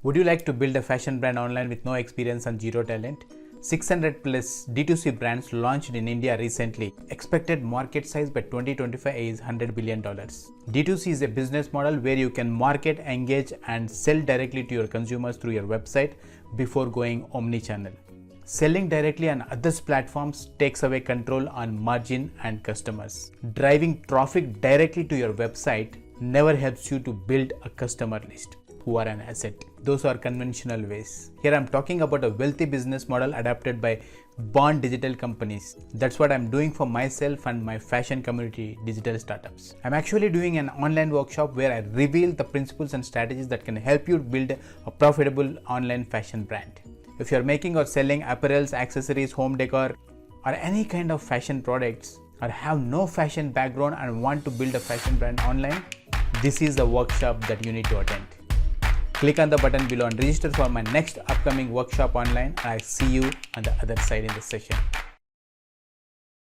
Would you like to build a fashion brand online with no experience and zero talent? 600 plus D2C brands launched in India recently. Expected market size by 2025 is $100 billion. D2C is a business model where you can market, engage, and sell directly to your consumers through your website before going omni-channel. Selling directly on others' platforms takes away control on margin and customers. Driving traffic directly to your website never helps you to build a customer list who are an asset. Those are conventional ways. Here I'm talking about a wealthy business model adapted by born digital companies. That's what I'm doing for myself and my fashion community digital startups. I'm actually doing an online workshop where I reveal the principles and strategies that can help you build a profitable online fashion brand. If you're making or selling apparels, accessories, home decor, or any kind of fashion products, or have no fashion background and want to build a fashion brand online, this is the workshop that you need to attend. Click on the button below and register for my next upcoming workshop online. I'll see you on the other side in the session.